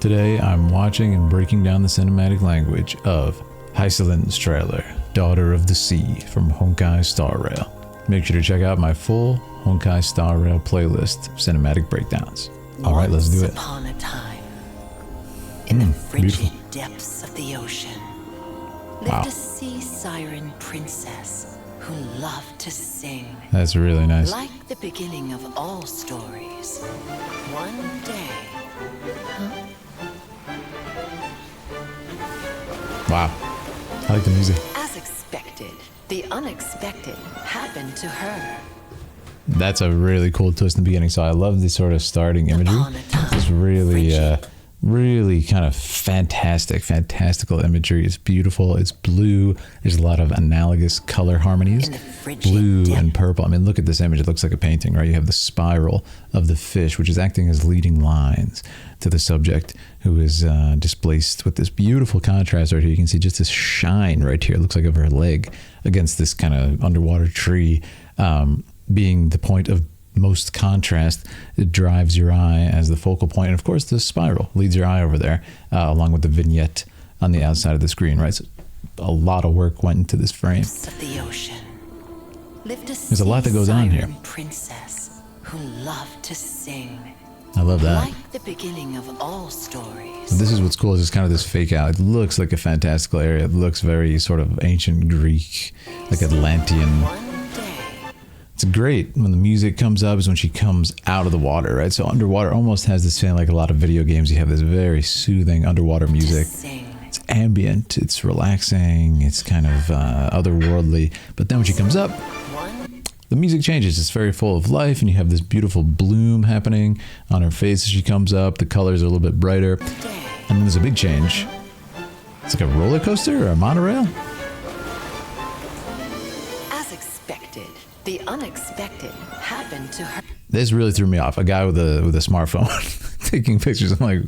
Today, I'm watching and breaking down the cinematic language of Hysilens trailer, Daughter of the Sea from Honkai Star Rail. Make sure to check out my full Honkai Star Rail playlist of cinematic breakdowns. Alright, let's do it. Once upon a time, in the frigid depths of the ocean, lived a sea siren princess who loved to sing. That's really nice. Like the beginning of all stories, one day... Wow. I like the music. As expected, the unexpected happened to her. That's a really cool twist in the beginning. So I love this sort of starting imagery. It's really, really kind of fantastical imagery. It's beautiful. It's blue. There's a lot of analogous color harmonies. Blue and purple. I mean, look at this image. It looks like a painting, right? You have the spiral of the fish, which is acting as leading lines to the subject, who is displaced with this beautiful contrast right here. You can see just this shine right here. It looks like of her leg against this kind of underwater tree, being the point of most contrast. It drives your eye as the focal point, and of course the spiral leads your eye over there, along with the vignette on the outside of the screen, right? So a lot of work went into this frame. There's a lot that goes on here. Princess who loved to sing. I love that. Like the beginning of all stories. This is what's cool, is it's kind of this fake out. It looks like a fantastical area. It looks very sort of ancient Greek, like Atlantean. It's great when the music comes up, is when she comes out of the water, right? So underwater almost has this feeling like a lot of video games. You have this very soothing underwater music. It's ambient, it's relaxing, it's kind of otherworldly. But then when she comes up, the music changes. It's very full of life, and you have this beautiful bloom happening on her face as she comes up. The colors are a little bit brighter. And then there's a big change. It's like a roller coaster or a monorail. As expected, the unexpected happened to her. This really threw me off. A guy with a smartphone taking pictures. I'm like,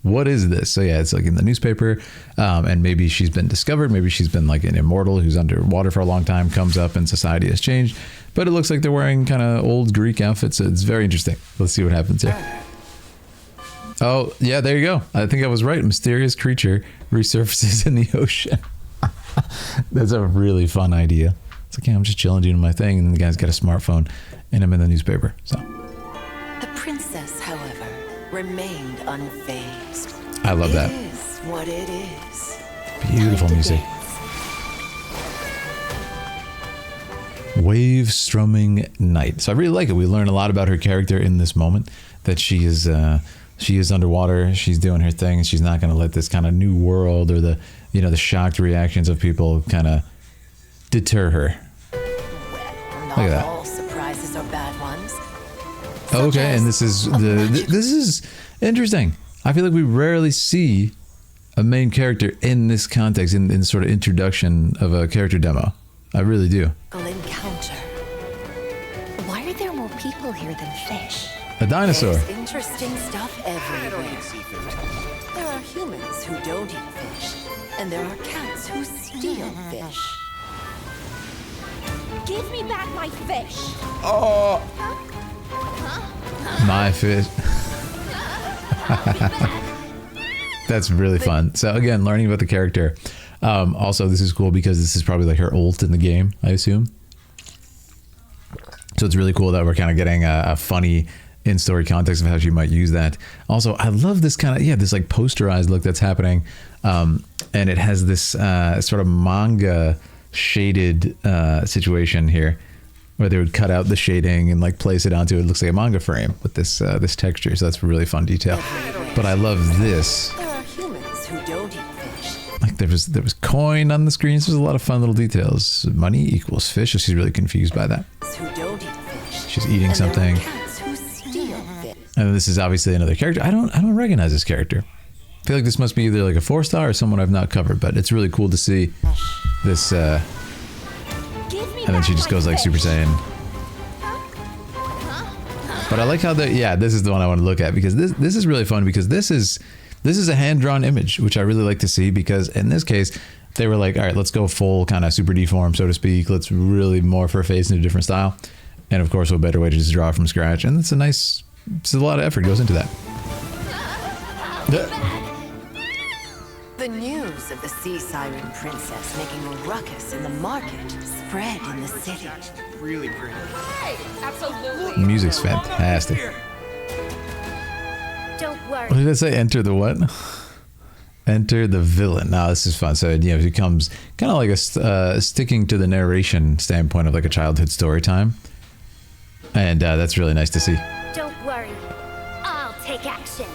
what is this? So yeah, it's like in the newspaper, and maybe she's been discovered. Maybe she's been like an immortal who's underwater for a long time, comes up and society has changed. But it looks like they're wearing kind of old Greek outfits. It's very interesting. Let's see what happens here. Oh, yeah, there you go. I think I was right. Mysterious creature resurfaces in the ocean. That's a really fun idea. It's like, yeah, I'm just chilling doing my thing, and the guy's got a smartphone, and I'm in the newspaper. So the princess, however, remained unfazed. I love that. It is what it is. Beautiful music. Wave strumming night. So I really like it. We learn a lot about her character in this moment, that she is underwater, she's doing her thing, and she's not going to let this kind of new world or the shocked reactions of people kind of deter her. Well, not all surprises are bad ones. Okay, and this is interesting. I feel like we rarely see a main character in this context, in sort of introduction of a character demo. I really do. Encounter. Why are there more people here than fish? A dinosaur. There's interesting stuff everywhere. There are humans who don't eat fish, and there are cats who steal fish. Give me back my fish. Oh, my fish. That's really fun. So again, learning about the character. Also, this is cool because this is probably like her ult in the game, I assume. So it's really cool that we're kind of getting a funny in-story context of how she might use that. Also, I love this kind of, this like posterized look that's happening. And it has this sort of manga shaded situation here, where they would cut out the shading and like place it onto it. It looks like a manga frame with this this texture. So that's a really fun detail. But I love this. There are humans who don't eat fish. Like there was coin on the screen. So there's a lot of fun little details. Money equals fish. So she's really confused by that. Who don't eat fish. She's eating something. Cats who steal fish. And this is obviously another character. I don't recognize this character. I feel like this must be either like a 4-star or someone I've not covered, but it's really cool to see this. And then she just goes like Super Saiyan. But I like how this is the one I want to look at, because this is really fun, because this is a hand-drawn image, which I really like to see, because in this case, they were like, all right, let's go full kind of super deform, so to speak. Let's really morph her face into a different style. And of course, what better way to just draw from scratch? And it's a lot of effort goes into that. The news of the sea siren princess making a ruckus in the market spread in the city. Really pretty. Hey, absolutely. The music's fantastic. Don't worry. What did I say? Enter the what? Enter the villain. Now this is fun. So it becomes kind of like a sticking to the narration standpoint of like a childhood story time, and that's really nice to see. Don't worry. I'll take action.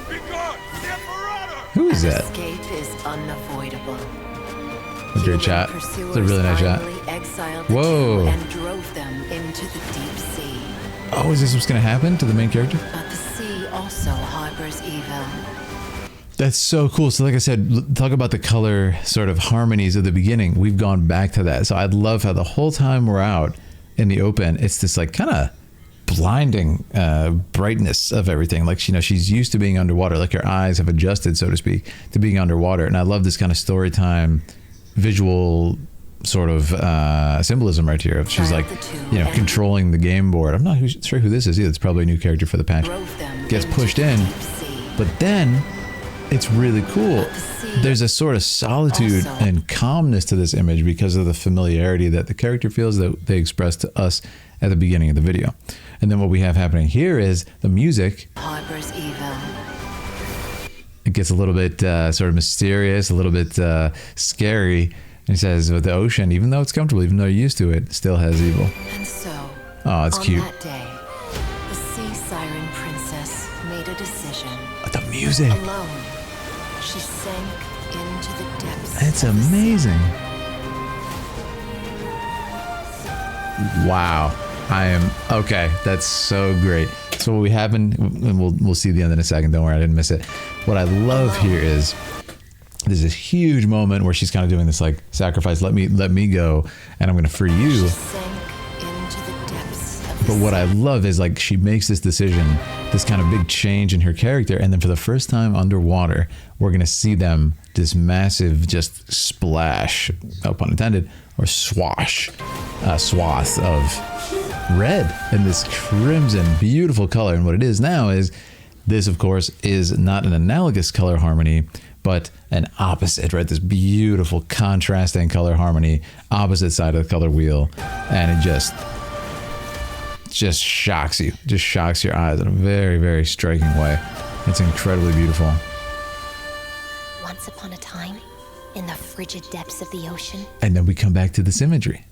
Who is that? Escape is unavoidable. A great shot. It's a really nice shot. Whoa. And drove them into the deep sea. Oh, is this what's going to happen to the main character? But the sea also harbors evil. That's so cool. So like I said, talk about the color sort of harmonies of the beginning. We've gone back to that. So I love how the whole time we're out in the open, it's this like kind of blinding brightness of everything. Like, she's used to being underwater. Like her eyes have adjusted, so to speak, to being underwater. And I love this kind of story time visual sort of symbolism right here. She's like, controlling the game board. I'm not sure who this is either. It's probably a new character for the patch. Gets pushed in, but then it's really cool. There's a sort of solitude and calmness to this image because of the familiarity that the character feels that they express to us at the beginning of the video. And then what we have happening here is the music. Harbors evil. It gets a little bit sort of mysterious, a little bit scary. And he says, with the ocean, even though it's comfortable, even though you're used to it, still has evil. And so, oh, it's cute. On that day, the sea siren princess made a decision. The music. Alone, she sank into the depths. It's amazing. Wow. Okay. That's so great. So what we have and we'll see the end in a second. Don't worry, I didn't miss it. What I love here is there's this huge moment where she's kind of doing this like sacrifice. Let me go, and I'm going to free you. She sank into the depths of the But what I love is like she makes this decision, this kind of big change in her character, and then for the first time underwater, we're going to see them this massive just splash, no pun intended, or swath of red in this crimson, beautiful color. And what it is now is this, of course, is not an analogous color harmony, but an opposite, right? This beautiful contrasting color harmony, opposite side of the color wheel. And it just shocks you, just shocks your eyes in a very, very striking way. It's incredibly beautiful. Once upon a time, in the frigid depths of the ocean, And then we come back to this imagery.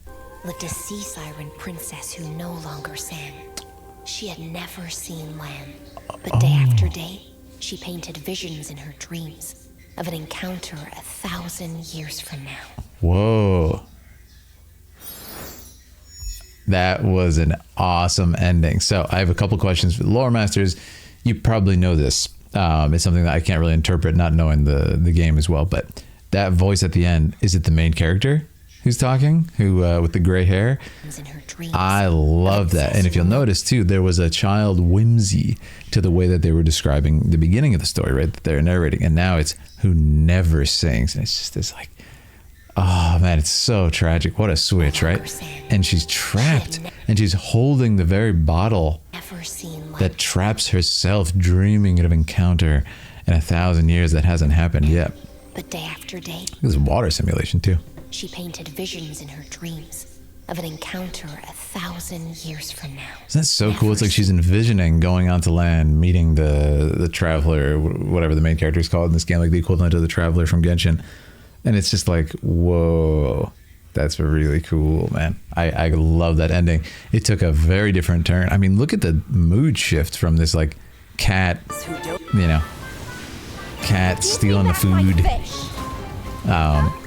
lived a sea siren princess who no longer sang. She had never seen land, but day after day, she painted visions in her dreams of an encounter 1,000 years from now. Whoa. That was an awesome ending. So I have a couple questions for the lore masters. You probably know this. It's something that I can't really interpret, not knowing the game as well. But that voice at the end, is it the main character who's talking, who with the gray hair? In her dreams, I love that. And if you'll notice too, there was a child whimsy to the way that they were describing the beginning of the story, right? That they're narrating. And now it's who never sings. And it's just this like, oh man, it's so tragic. What a switch, right? And she's trapped and she's holding the very bottle never seen land. that traps herself, dreaming of encounter in 1,000 years that hasn't happened yet. But day after day, This is water simulation too. she painted visions in her dreams of an encounter 1,000 years from now. Isn't that so cool? It's like she's envisioning going onto land, meeting the traveler, whatever the main character is called in this game, like the equivalent of the traveler from Genshin. And it's just like, whoa, that's really cool, man. I love that ending. It took a very different turn. I mean, look at the mood shift from this like cat, cat stealing the food,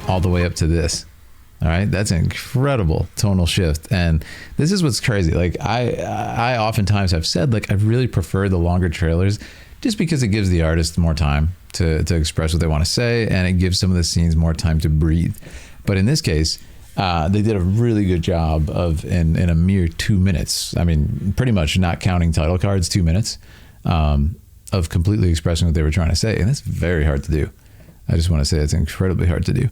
all the way up to this. All right, that's an incredible tonal shift. And this is what's crazy. Like I oftentimes have said, like, I really prefer the longer trailers just because it gives the artist more time to express what they want to say, and it gives some of the scenes more time to breathe. But in this case, they did a really good job of in a mere 2 minutes. I mean, pretty much not counting title cards, 2 minutes of completely expressing what they were trying to say. And that's very hard to do. I just want to say it's incredibly hard to do.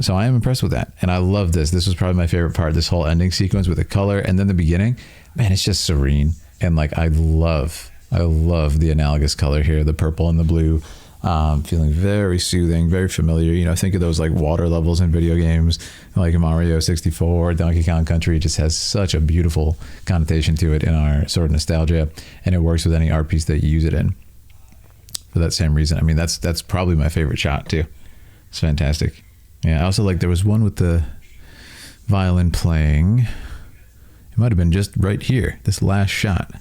So I am impressed with that. And I love this. This was probably my favorite part, this whole ending sequence with the color and then the beginning. Man, it's just serene. And like, I love I love the analogous color here, the purple and the blue. Feeling very soothing, very familiar. You know, think of those like water levels in video games like Mario 64, Donkey Kong Country. It just has such a beautiful connotation to it in our sort of nostalgia, and it works with any art piece that you use it in for that same reason. I mean, that's probably my favorite shot too. It's fantastic. Yeah, I also like, there was one with the violin playing. It might have been just right here, this last shot.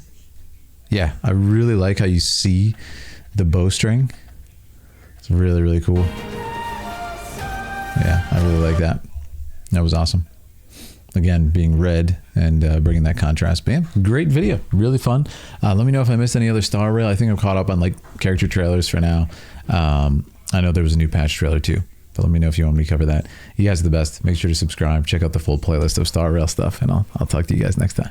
Yeah, I really like how you see the bowstring. It's really, really cool. Yeah, I really like that. That was awesome. Again, being red and bringing that contrast. But yeah, great video. Really fun. Let me know if I missed any other Star Rail. I think I'm caught up on like character trailers for now. I know there was a new patch trailer too. But let me know if you want me to cover that. You guys are the best. Make sure to subscribe. Check out the full playlist of Star Rail stuff. And I'll talk to you guys next time.